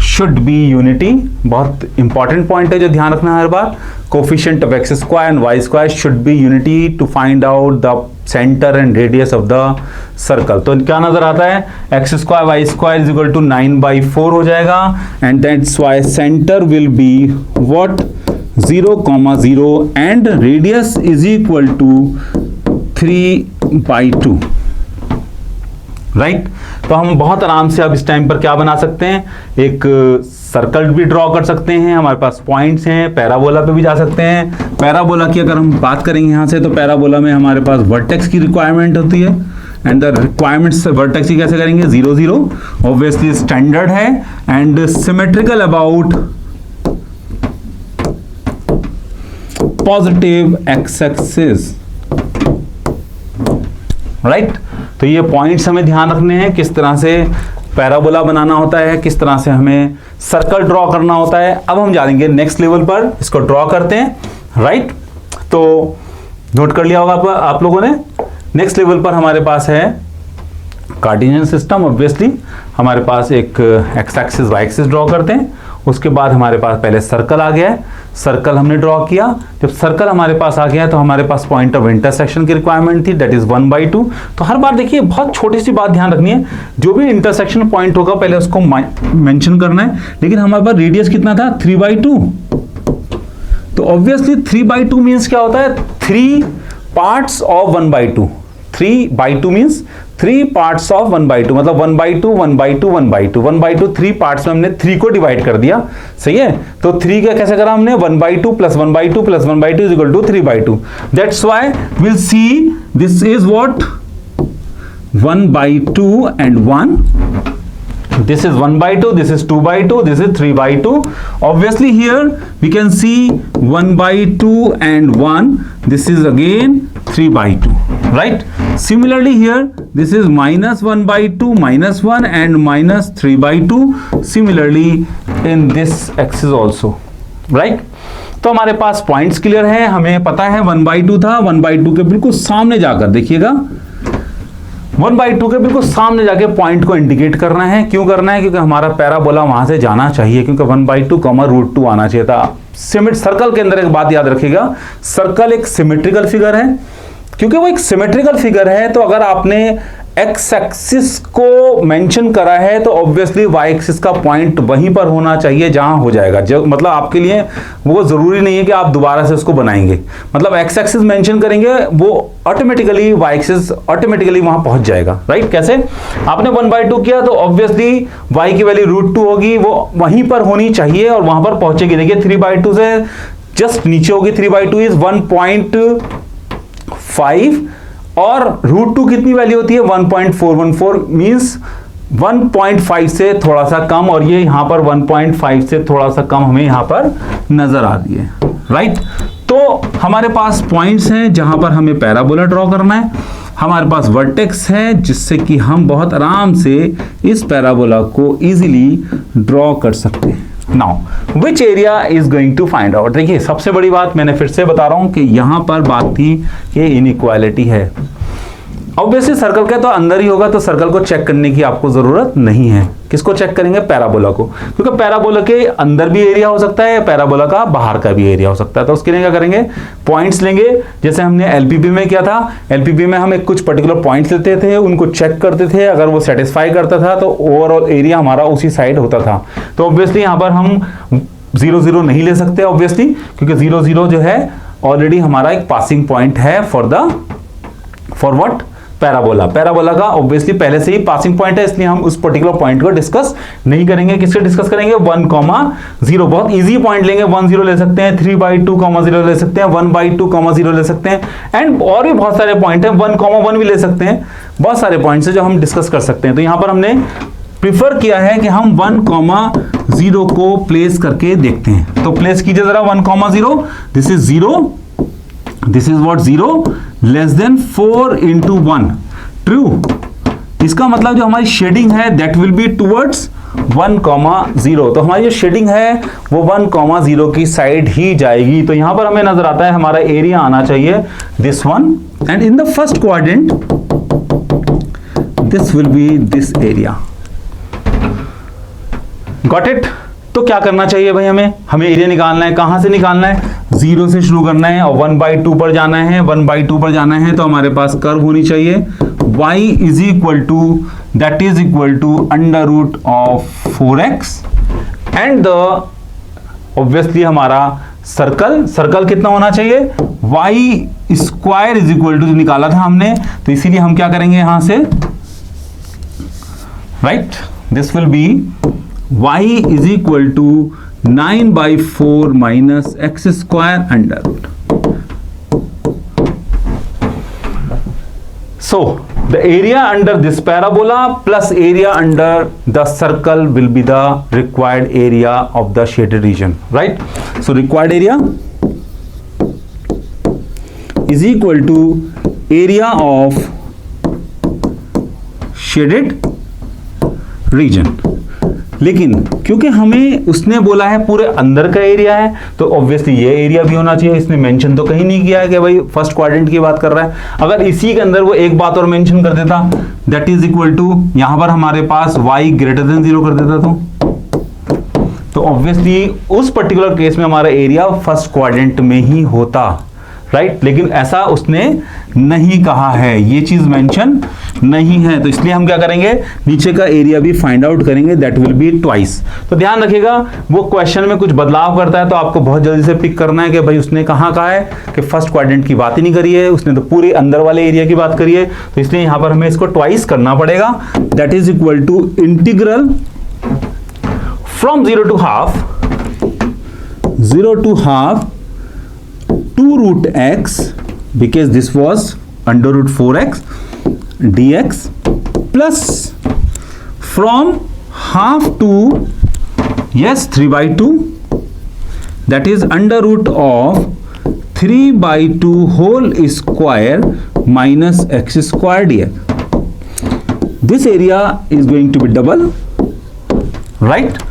should be unity, बहुत इंपॉर्टेंट पॉइंट है जो ध्यान रखना है हर बार, coefficient of x square and y square should be unity to find out the centre and radius of the circle. तो क्या नजर आता है, x square y square is equal to 9 by 4 हो जाएगा, and that's why centre will be what, 0,0 and radius is equal to 3/2, right. तो हम बहुत आराम से अब इस टाइम पर क्या बना सकते हैं, एक सर्कल भी ड्रॉ कर सकते हैं, हमारे पास पॉइंट्स हैं, पैराबोला पे भी जा सकते हैं। पैराबोला की अगर हम बात करेंगे यहाँ से, तो पैराबोला में हमारे पास वर्टेक्स की रिक्वायरमेंट होती है, एंड द रिक्वायरमेंट्स वर्टेक्स की कैसे करेंगे, 0 0 ऑब्वियसली स्टैंडर्ड है, and symmetrical about positive x axis, right. तो ये पॉइंट्स हमें ध्यान रखने हैं, किस तरह से पैराबोला बनाना होता है, किस तरह से हमें सर्कल ड्रॉ करना होता है। अब हम जाएंगे नेक्स्ट लेवल पर, इसको ड्रॉ करते हैं, राइट। तो नोट कर लिया होगा आप लोगों ने। नेक्स्ट लेवल पर हमारे पास है कार्टेशियन सिस्टम। ऑब्वियसली हमारे पास एक x axis y axis draw करते हैं, उसके बाद हमारे पास पहले सर्कल आ गया है, सर्कल हमने ड्रॉ किया। जब सर्कल हमारे पास आ गया तो हमारे पास पॉइंट ऑफ इंटरसेक्शन की रिक्वायरमेंट थी, दैट इज 1/2। तो हर बार देखिए बहुत छोटी सी बात ध्यान रखनी है, जो भी इंटरसेक्शन पॉइंट होगा पहले उसको मेंशन करना है। लेकिन हमारे पास रेडियस कितना था, 3/2। तो ऑब्वियसली 3/2 मीन्स क्या होता है, 3 parts of 1/2। 3/2 means 3 parts of 1/2, मतलब 1/2 1/2 1/2 1/2 3 पार्ट्स में हमने 3 को डिवाइड कर दिया, सही है। तो 3 का कैसे करा हमने, 1/2 plus 1/2 plus 1/2 is equal to 3/2। That's why will see this is what 1/2 and 1, this is 1/2, this is 2/2, this is 3/2. Obviously here we can see 1/2 and 1, this is again 3/2, right? Similarly here this is minus 1/2 minus 1 and minus 3/2. Similarly in this axis also, right? तो हमारे पास points clear है, हमें पता है 1/2 था, 1/2 के बिल्कुल सामने जाकर देखिएगा, 1/2 के बिल्कुल सामने जाके पॉइंट को इंडिकेट करना है। क्यों करना है, क्योंकि हमारा पैराबोला वहां से जाना चाहिए, क्योंकि 1/2 √2 आना चाहिए था। सर्कल के अंदर एक बात याद रखिएगा, सर्कल एक सिमेट्रिकल फिगर है। क्योंकि वो एक सिमेट्रिकल फिगर है, तो अगर आपने एक्स एक्सिस को मेंशन करा है तो ऑब्वियसली वाई एक्सिस का पॉइंट वहीं पर होना चाहिए जहां हो जाएगा। जो मतलब आपके लिए वो जरूरी नहीं है कि आप दोबारा से उसको बनाएंगे, मतलब एक्स एक्सिस मेंशन करेंगे वो ऑटोमेटिकली वाई एक्सिस ऑटोमेटिकली वहां पहुंच जाएगा, राइट। कैसे, आपने 1/2 किया तो ऑब्वियसली वाई की वैल्यू √2 होगी, वो वहीं पर होनी चाहिए और वहां पर पहुंचेगी। देखिए 3/2 से जस्ट नीचे होगी, 3/2 इज 1.5 और √2 कितनी वैल्यू होती है, 1.414, मींस 1.5 से थोड़ा सा कम, और ये यहां पर 1.5 से थोड़ा सा कम हमें यहां पर नजर आ रही है, राइट। तो हमारे पास पॉइंट्स हैं जहां पर हमें पैराबोला ड्रॉ करना है, हमारे पास वर्टेक्स है जिससे कि हम बहुत आराम से इस पैराबोला को इजीली ड्रॉ कर सकते हैं। Now which area is going to find out. देखिए सबसे बड़ी बात मैंने फिर से बता रहा हूं कि यहां पर बात थी कि इनइक्वालिटी है। ऑब्वियसली सर्कल के तो अंदर ही होगा, तो सर्कल को चेक करने की आपको जरूरत नहीं है। किसको चेक करेंगे, पैराबोला को, क्योंकि पैराबोला के अंदर भी एरिया हो सकता है, पैराबोला का बाहर का भी एरिया हो सकता है। तो उसके लिए क्या करेंगे, पॉइंट्स लेंगे, जैसे हमने एलपीबी में किया था। एलपीबी में हम एक कुछ पर्टिकुलर पॉइंट्स लेते थे, उनको चेक करते थे, अगर वो सेटिस्फाई करता था तो ओवरऑल एरिया हमारा उसी साइड होता था। तो ऑब्वियसली यहाँ पर हम 0 0 नहीं ले सकते ऑब्वियसली, क्योंकि 0 0 जो है ऑलरेडी हमारा एक पासिंग पॉइंट है फॉर व्हाट, पैराबोला। पैराबोला का ऑब्वियसली पहले से ही पासिंग पॉइंट है, इसलिए हम उस पर्टिकुलर पॉइंट को डिस्कस नहीं करेंगे। किससे डिस्कस करेंगे, 1,0, बहुत इजी पॉइंट लेंगे, 1 0 ले सकते हैं, 3/2, ले सकते हैं, 1/2, ले सकते हैं, एंड और भी बहुत सारे पॉइंट हैं, 1,1 भी ले सकते हैं। बहुत सारे पॉइंट्स हैं जो हम डिस्कस कर सकते हैं। तो यहां पर हमने प्रिफर किया है कि हम 1,0 को प्लेस करके देखते हैं। तो प्लेस कीजिए जरा 1,0, this is 0, this is what 0 less than 4 into 1, true. इसका मतलब जो हमारी शेडिंग है दैट विल बी टुवर्ड्स 1,0। तो हमारी जो शेडिंग है वो 1,0 की साइड ही जाएगी। तो यहां पर हमें नजर आता है हमारा एरिया आना चाहिए this one, and in the first quadrant this will B this area. Got it. तो क्या करना चाहिए भाई, हमें एरिया निकालना है। कहां से निकालना है, 0 से शुरू करना है और 1/2 पर जाना है। 1/2 पर जाना है तो हमारे पास कर्व होनी चाहिए, y is equal to that is equal to √4x, and the obviously हमारा सर्कल कितना होना चाहिए, y square is equal to, निकाला था हमने, तो इसीलिए हम क्या करेंगे यहां से, right, this will be y is equal to 9/4 minus x square under root. So the area under this parabola plus area under the circle will be the required area of the shaded region, right? So required area is equal to area of shaded region. लेकिन क्योंकि हमें उसने बोला है पूरे अंदर का area है, तो ऑब्वियसली ये एरिया भी होना चाहिए. इसने मेंशन तो कहीं नहीं किया है कि भाई फर्स्ट क्वाड्रेंट की बात कर रहा है. अगर इसी के अंदर वो एक बात और मेंशन कर देता, दैट इज इक्वल टू, यहां पर हमारे पास y ग्रेटर देन 0 कर देता, तो ऑब्वियसली उस पर्टिकुलर केस में हमारा एरिया फर्स्ट क्वाड्रेंट में ही होता, राइट. लेकिन ऐसा उसने नहीं कहा है, ये चीज मेंशन नहीं है, तो इसलिए हम क्या करेंगे, नीचे का एरिया भी फाइंड आउट करेंगे, दैट विल बी ट्वाइस. तो ध्यान रखिएगा, वो क्वेश्चन में कुछ बदलाव करता है तो आपको बहुत जल्दी से पिक करना है कि भाई उसने कहाँ कहा है कि फर्स्ट क्वाड्रेंट की बात ही नहीं करी है, उसने तो पूरे अंदर वाले एरिया की बात करी है, तो इसलिए यहां पर हमें इसको ट्वाइस करना पड़ेगा. That is equal to integral from 0 to half 2 root x, because this was under root 4x dx, plus from half to, yes, 3/2, that is under root of 3/2 whole square minus x square dx. This area is going to be double, right?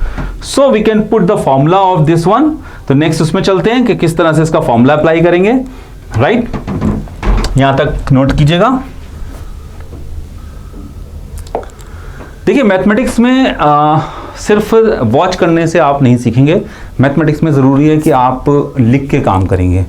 So we can put the formula of this one. तो next उसमें चलते हैं कि किस तरह से इसका formula apply करेंगे, राइट. यहां तक नोट कीजिएगा. देखिए मैथमेटिक्स में सिर्फ वॉच करने से आप नहीं सीखेंगे, मैथमेटिक्स में ज़रूरी है कि आप लिख के काम करेंगे,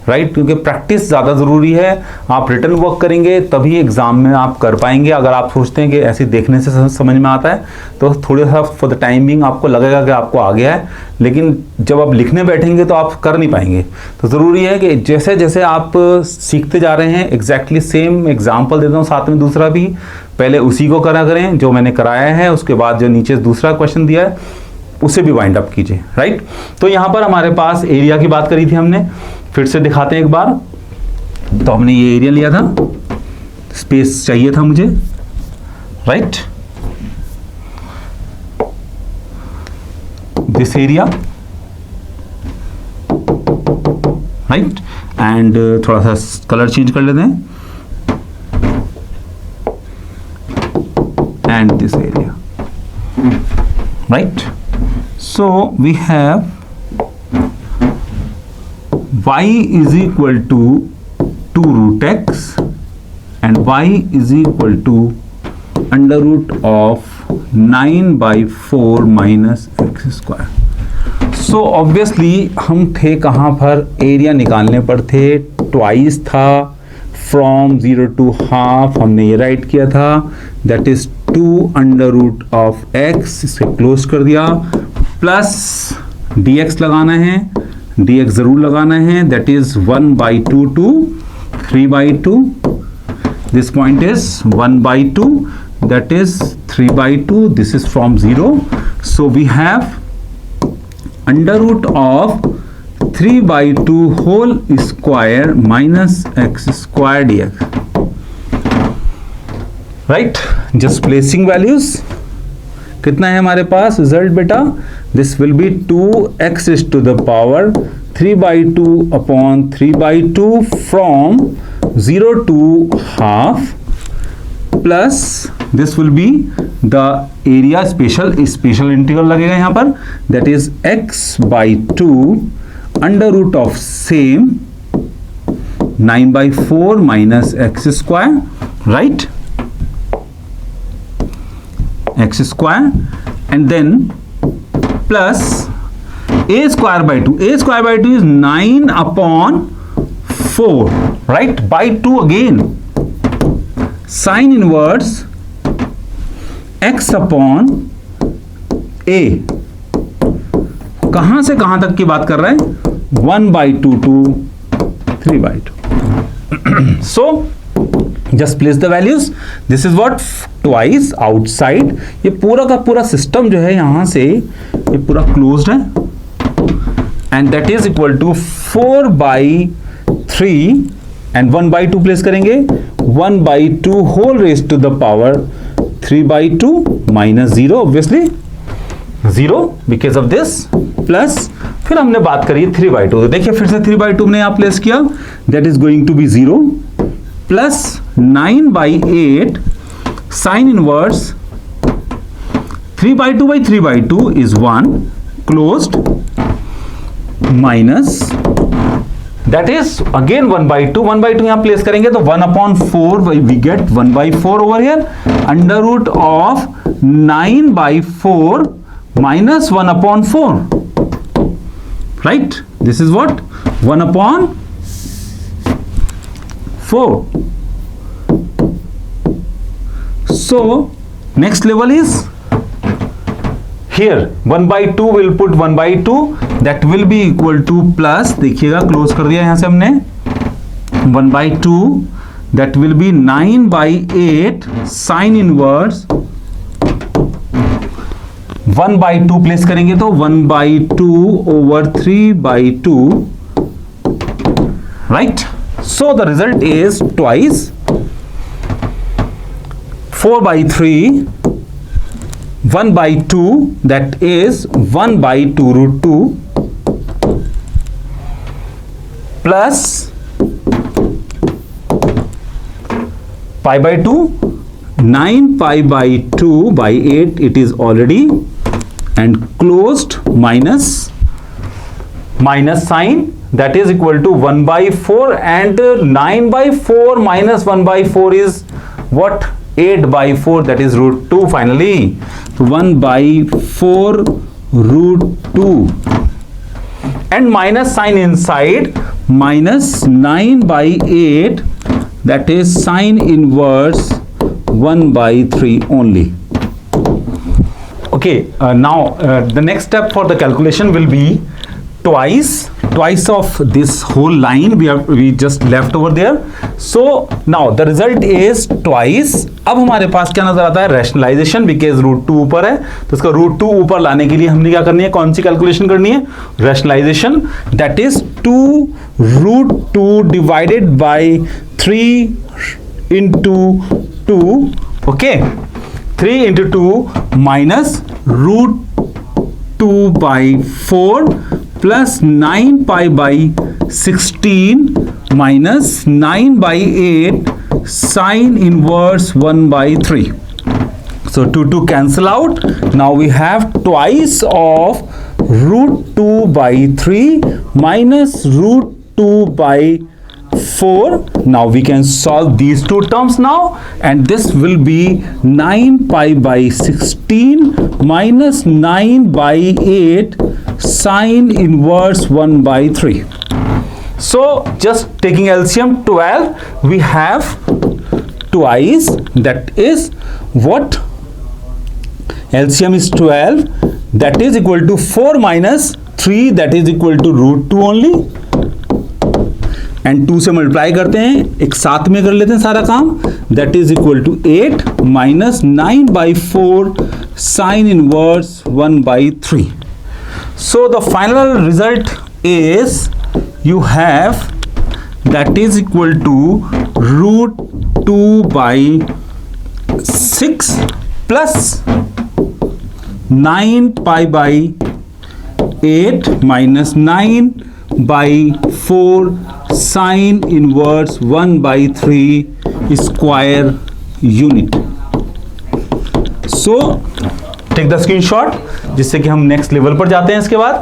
राइट, क्योंकि प्रैक्टिस ज़्यादा ज़रूरी है. आप रिटन वर्क करेंगे तभी एग्जाम में आप कर पाएंगे. अगर आप सोचते हैं कि ऐसे देखने से समझ में आता है तो थोड़ा सा फॉर द टाइमिंग आपको लगेगा कि आपको आ गया है, लेकिन जब आप लिखने बैठेंगे तो आप कर नहीं पाएंगे. तो ज़रूरी है कि जैसे जैसे आप सीखते जा रहे हैं, एग्जैक्टली सेम एग्जाम्पल देता हूँ साथ में दूसरा भी, पहले उसी को करा करें जो मैंने कराया है, उसके बाद जो नीचे दूसरा क्वेश्चन दिया है उसे भी वाइंड अप कीजिए, राइट. तो यहाँ पर हमारे पास एरिया की बात करी थी हमने, फिर से दिखाते हैं एक बार. तो हमने ये एरिया लिया था, स्पेस चाहिए था मुझे, right, this area, right, and थोड़ा सा कलर चेंज कर लेते हैं, and this area, right. So we have y is equal to 2 root x and y is equal to under root of 9/4 minus x square. So obviously हम थे कहाँ पर, area निकालने पर थे, ट्वाइस था, फ्रॉम 0 to half हमने ये राइट किया था, that is 2 under root of x, इसे क्लोज कर दिया, प्लस dx लगाना है, dx जरूर लगाना है, that is 1/2 to 3/2, this point is 1/2, that is 3/2, this is from 0, so we have under root of 3/2 whole square minus x square dx, right. just placing values, कितना है हमारे पास रिजल्ट बेटा, this will B 2x is to the power 3/2 upon 3/2 from 0 to half, plus this will be the area, special integral लगेगा यहाँ पर, that is x/2 under root of same 9/4 minus x square, right, x square, and then plus a square by 2. A square by 2 is 9 upon 4, right, by 2 again, sin inverse x upon a. कहां से कहां तक की बात कर रहा है, 1/2 to 3/2. So just place the values. This is what twice outside. ये पूरा का पूरा सिस्टम जो है यहां से ये पूरा क्लोज्ड है and that is equal to 4/3 and 1/2 place करेंगे 1/2 whole raised to the power 3/2 minus 0 obviously 0 because of this plus फिर हमने बात करी 3/2 तो देखिए फिर से 3/2 ने यहाँ प्लेस किया that is going to be 0 plus 9/8 sin inverse 3/2 by 3/2 is 1 closed minus that is again 1/2 यहाँ प्लेस करेंगे तो 1/4 we get 1/4 over here under root of 9/4 minus 1/4 right this is what 1/4 so next level is here 1/2 will put 1/2 that will be equal to plus देखिएगा close कर दिया यहां से हमने 1/2 that will be 9/8 sin inverse 1/2 place करेंगे तो 1/2 over 3/2 right so the result is twice 4/3 1/2 that is 1/2 root 2 plus pi/2 9 pi/2 by 8 it is already and closed minus sign that is equal to 1/4 and 9/4 minus 1/4 is what 8/4 that is root 2 finally so 1/4 root 2 and minus sign inside minus 9/8 that is sin inverse 1/3 only okay now the next step for the calculation will be twice of this whole line we just left over there so now the result is twice अब हमारे पास क्या नजर आता है rationalisation because root 2 ऊपर है तो इसका रूट 2 ऊपर लाने के लिए हमने क्या करनी है कौन सी कैलकुलेशन करनी है rationalisation that is 2 root 2 divided by 3 into 2 okay 3 into 2 minus root 2/4 plus 9 pi/16 minus 9/8 sin inverse 1/3 so 2 cancel out now we have twice of root 2/3 minus root 2/4 now we can solve these two terms now and this will be 9 pi/16 minus 9/8 sin inverse 1/3 so just taking LCM 12 we have twice that is what LCM is 12 that is equal to 4 minus 3 that is equal to root 2 only and 2 से multiply करते हैं एक साथ में कर लेते हैं सारा काम that is equal to 8 minus 9/4 sin inverse 1/3 so the final result is you have that is equal to root 2/6 plus 9 pi/8 minus 9/4 sin inverse 1/3 square unit so take the screenshot जिससे कि हम नेक्स्ट लेवल पर जाते हैं इसके बाद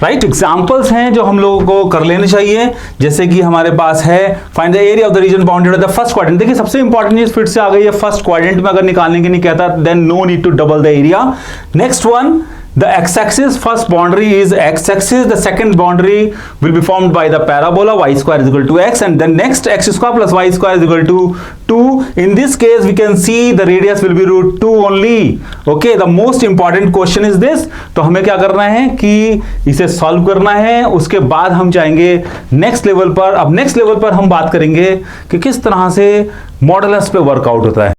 right examples हैं जो हम लोगों को कर लेने चाहिए जैसे कि हमारे पास है find the area of the reason bounded by the first quadrant देखिए सबसे इंपॉर्टेंट चीज फिर से आ गई है फर्स्ट क्वाड्रेंट में अगर निकालने की नहीं कहता then no need to double the area next one The x-axis first boundary is x-axis, the second boundary will be formed by the parabola y square is equal to x, and then next x square plus y square is equal to 2. In this case we can see the radius will be √2 only. Okay, the most important question is this. तो हमें क्या करना है कि इसे solve करना है, उसके बाद हम जाएंगे नेक्स्ट लेवल पर। अब नेक्स्ट लेवल पर हम बात करेंगे कि किस तरह से मॉडुलस पे वर्कआउट होता है।